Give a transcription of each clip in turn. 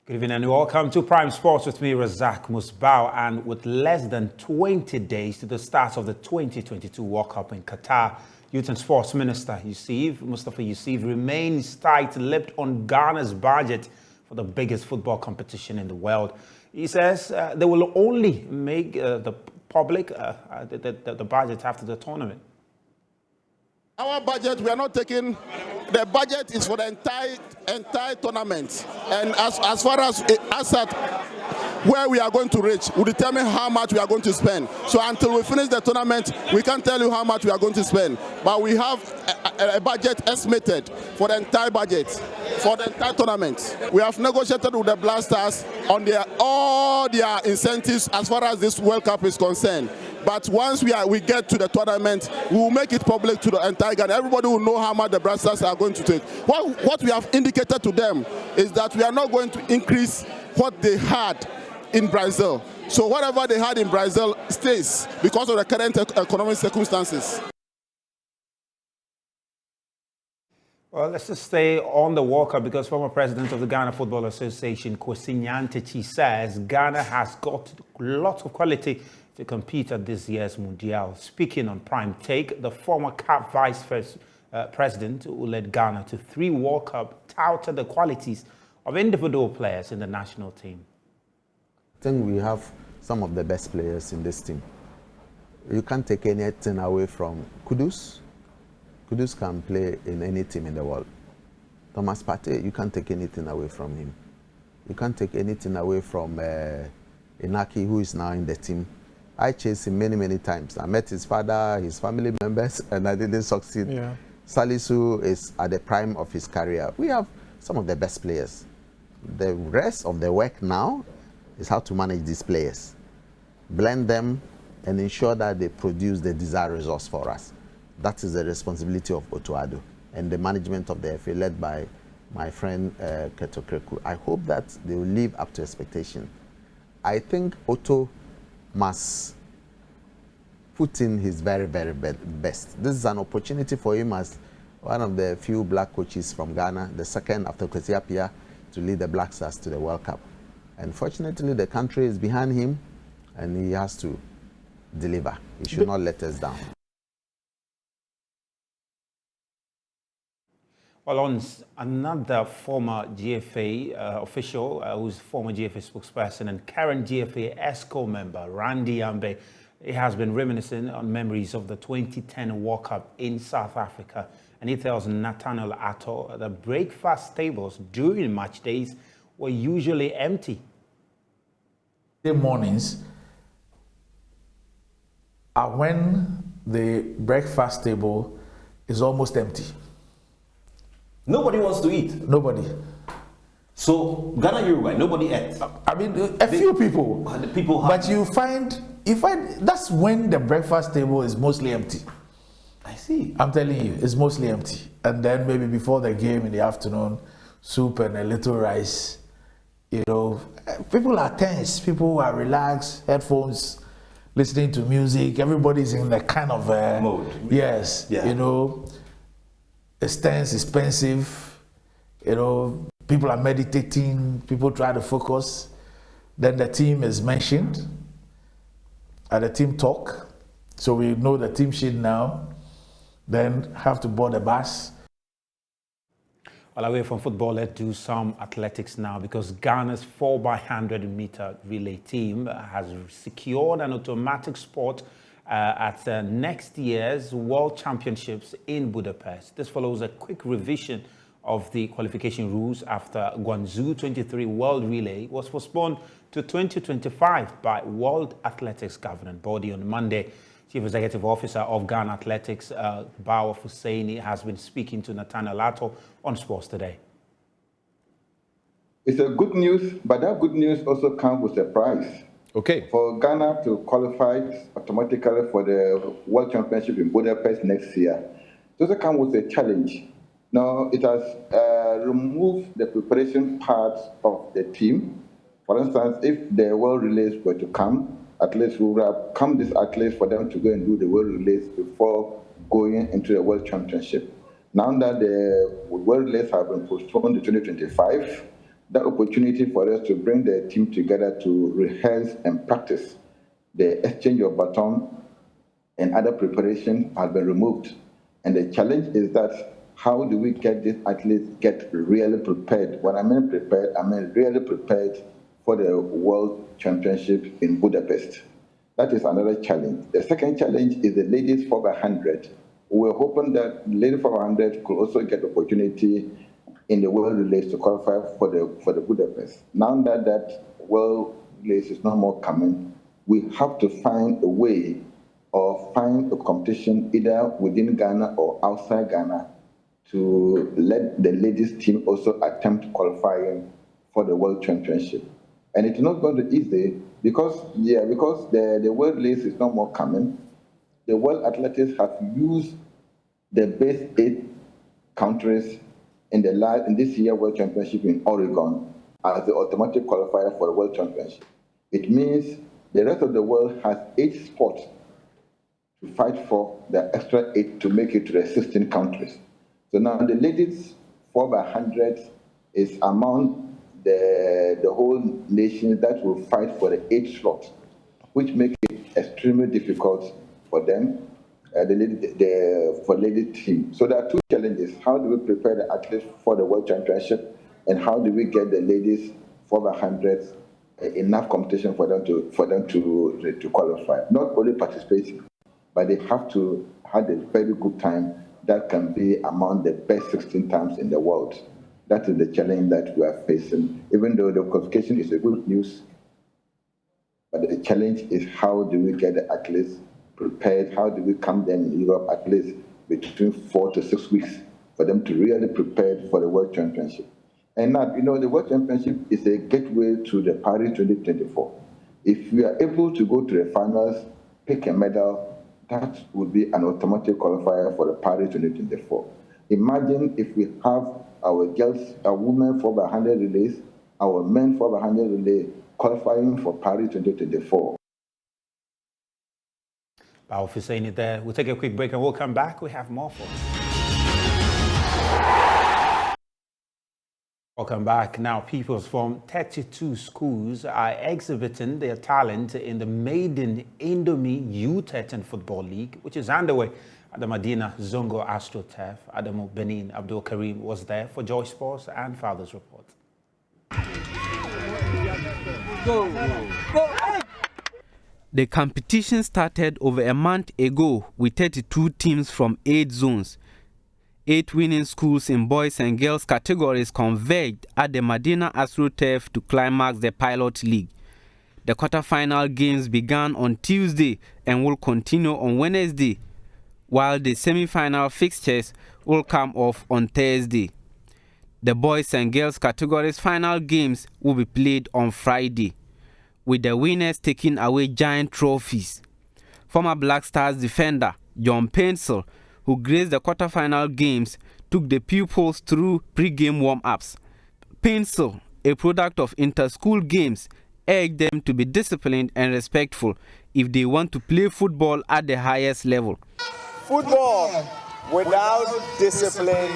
Good evening and welcome to Prime Sports with me, Razak Musbau. And with less than 20 days to the start of the 2022 World Cup in Qatar, Youth and Sports Minister Mustafa Yusuf remains tight-lipped on Ghana's budget for the biggest football competition in the world. He says they will only make the public the budget after the tournament. Our budget, we are not taking, the budget is for the entire tournament. And as far as where we are going to reach, will determine how much we are going to spend. So until we finish the tournament, we can't tell you how much we are going to spend. But we have a budget estimated for the entire budget, for the entire tournament. We have negotiated with the Blasters on all their incentives as far as this World Cup is concerned. But once we get to the tournament, we will make it public to the entire Ghana. Everybody will know how much the Blasters are going to take. What we have indicated to them is that we are not going to increase what they had in Brazil. So whatever they had in Brazil stays because of the current economic circumstances. Well, let's just stay on the World Cup because former president of the Ghana Football Association, Kwesi Nyantakyi, says Ghana has got lots of quality to compete at this year's mundial. Speaking on Prime Take, the former CAF vice president who led Ghana to 3 World Cup touted the qualities of individual players in the national team. I think we have some of the best players in this team. You can't take anything away from Kudus. Kudus can play in any team in the world. Thomas Partey, you can't take anything away from him. You can't take anything away from Inaki, who is now in the team. I chased him many times. I met his father, his family members, and I didn't succeed. Yeah. Salisu is at the prime of his career. We have some of the best players. The rest of the work now is how to manage these players, blend them, and ensure that they produce the desired results for us. That is the responsibility of Otto Addo and the management of the FA, led by my friend Keto Kreku. I hope that they will live up to expectation. I think Otto must put in his very best. This is an opportunity for him as one of the few black coaches from Ghana, the second after Kwesi Appiah, to lead the Black Stars to the World Cup. And fortunately, the country is behind him, and he has to deliver. He should not let us down. Well, on another former GFA official, who's former GFA spokesperson and current GFA ESCO member, Randy Ambe, he has been reminiscing on memories of the 2010 World Cup in South Africa. And he tells Nathaniel Atto the breakfast tables during match days were usually empty. The mornings are when the breakfast table is almost empty. Nobody wants to eat. Nobody. So Ghana, Uruguay, nobody ate. I mean, a few people. The people. But you find that's when the breakfast table is mostly empty. I see. I'm telling you, it's mostly empty. And then maybe before the game in the afternoon, soup and a little rice. You know, people are tense. People are relaxed. Headphones, listening to music. Everybody's in the kind of mode. Yes. Yeah. You know. It's tense, expensive, you know, people are meditating, people try to focus. Then the team is mentioned at the team talk. So we know the team sheet now, then have to board the bus. Well, away from football, let's do some athletics now because Ghana's 4x100-meter relay team has secured an automatic spot at next year's World Championships in Budapest. This follows a quick revision of the qualification rules after Guangzhou 23 World Relay was postponed to 2025 by World Athletics Governing Body on Monday. Chief Executive Officer of Ghana Athletics, Bawa Hussaini, has been speaking to Nathaniel Atto on Sports Today. It's a good news, but that good news also comes with a price. Okay. For Ghana to qualify automatically for the World Championship in Budapest next year, it also comes with a challenge. Now, it has removed the preparation part of the team. For instance, if the World Relays were to come, athletes will have come these athletes for them to go and do the World Relays before going into the World Championship. Now that the World Relays have been postponed to 2025, that opportunity for us to bring the team together to rehearse and practice the exchange of baton and other preparation has been removed. And the challenge is that how do we get these athletes get really prepared? When I mean prepared, I mean really prepared for the World Championship in Budapest. That is another challenge. The second challenge is the ladies 4x100. We're hoping that ladies 4x100 could also get the opportunity in the World Relays to qualify for the Budapest. Now that that World Relays is no more coming, we have to find a way or find a competition either within Ghana or outside Ghana to let the ladies team also attempt qualifying for the World Championship. And it's not going to be easy because the World Relays is no more coming. The World Athletics have used the best 8 countries in this year World Championship in Oregon as the automatic qualifier for the World Championship. It means the rest of the world has 8 spots to fight for the extra 8 to make it to the 16 countries. So now the ladies 4x100 is among the whole nation that will fight for the 8 slots, which makes it extremely difficult for them, for lady team. So there are 2 challenges. How do we prepare the athletes for the World Championship, and how do we get the ladies 4x100 enough competition for them to qualify? Not only participating, but they have to have a very good time that can be among the best 16 times in the world. That is the challenge that we are facing. Even though the qualification is a good news, but the challenge is how do we get the athletes prepared? How do we come them in Europe at least between 4 to 6 weeks for them to really prepare for the World Championship? And now, the World Championship is a gateway to the Paris 2024. If we are able to go to the finals, pick a medal, that would be an automatic qualifier for the Paris 2024. Imagine if we have our women 4x100 relays, our men 4x100 relay qualifying for Paris 2024. Powerful saying it there. We'll take a quick break and we'll come back. We have more for you. Welcome back. Now, pupils from 32 schools are exhibiting their talent in the maiden Indomie U13 Football League, which is underway at the Medina Zongo AstroTurf. Adamu Benin Abdul Karim was there for Joy Sports and Father's Report. The competition started over a month ago with 32 teams from 8 zones. 8 winning schools in boys and girls categories converged at the Medina AstroTurf to climax the pilot league. The quarter-final games began on Tuesday and will continue on Wednesday, while the semi-final fixtures will come off on Thursday. The boys and girls categories final games will be played on Friday, with the winners taking away giant trophies. Former Black Stars defender John Pencil, who graced the quarter-final games, took the pupils through pre-game warm-ups. Pencil, a product of inter-school games, urged them to be disciplined and respectful if they want to play football at the highest level. Football, without discipline,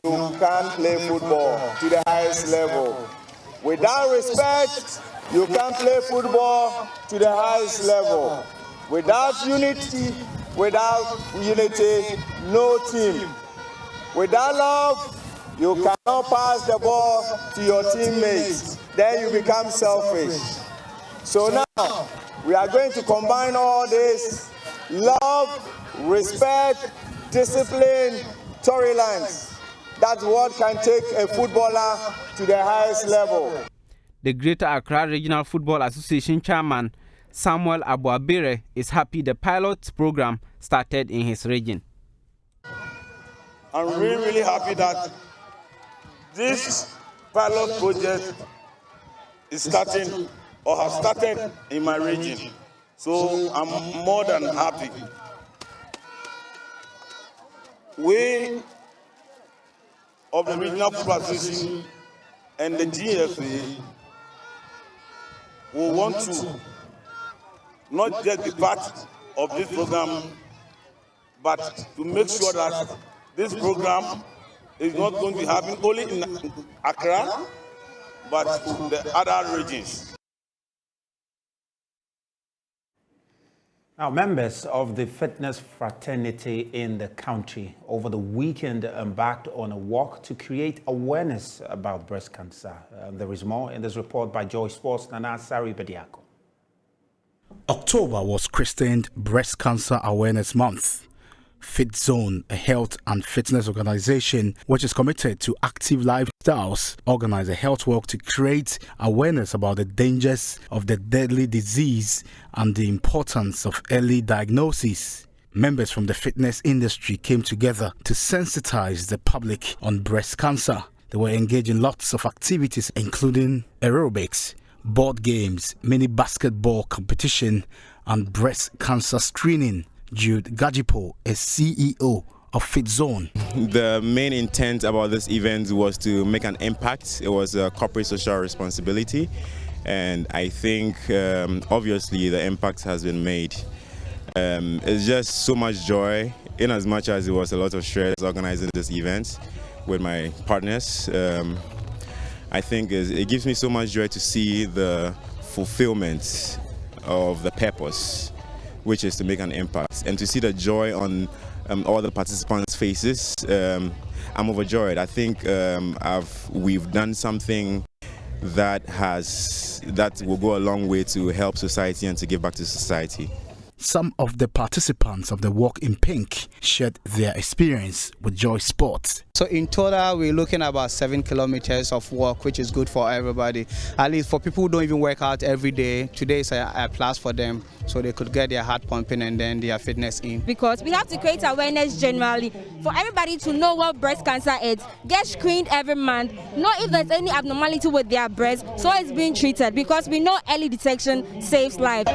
you can't play football to the highest level. Without respect, you can't play football to the highest level. Without unity, no team. Without love, you cannot pass the ball to your teammates. Then you become selfish. So now, we are going to combine all this: love, respect, discipline, storylines. That's what can take a footballer to the highest level. The Greater Accra Regional Football Association chairman, Samuel Abuabire, is happy the pilot program started in his region. I'm really happy that this pilot project is starting or has started in my region. So I'm more than happy. We of the Regional Football Association and the GFA will want to not just be part of this program, but to make sure that this program is not going to happen only in Accra, but the other regions. Now, members of the fitness fraternity in the country over the weekend embarked on a walk to create awareness about breast cancer. There is more in this report by Joy Sports' Nana Sari Bediako. October was christened Breast Cancer Awareness Month. Fit Zone, a health and fitness organization which is committed to active lifestyles, organized a health walk to create awareness about the dangers of the deadly disease and the importance of early diagnosis. Members from the fitness industry came together to sensitize the public on breast cancer. They were engaged in lots of activities including aerobics, board games, mini basketball competition and breast cancer screening. Jude Gajipo is CEO of Fit Zone. The main intent about this event was to make an impact. It was a corporate social responsibility, and I think obviously the impact has been made. It's just so much joy, in as much as it was a lot of stress organizing this event with my partners. I think it gives me so much joy to see the fulfillment of the purpose, which is to make an impact, and to see the joy on all the participants' faces. I'm overjoyed. I think we've done something that will go a long way to help society and to give back to society. Some of the participants of the Walk in Pink shared their experience with Joy Sports. So in total, we're looking at about 7 kilometers of walk, which is good for everybody. At least for people who don't even work out every day, today is a plus for them, so they could get their heart pumping and then their fitness in. Because we have to create awareness generally for everybody to know what breast cancer is. Get screened every month, know if there's any abnormality with their breast, so it's being treated, because we know early detection saves lives.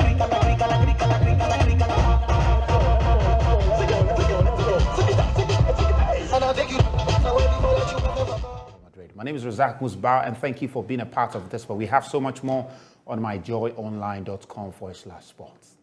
My name is Razak Musbau, and thank you for being a part of this. But we have so much more on myjoyonline.com/sports.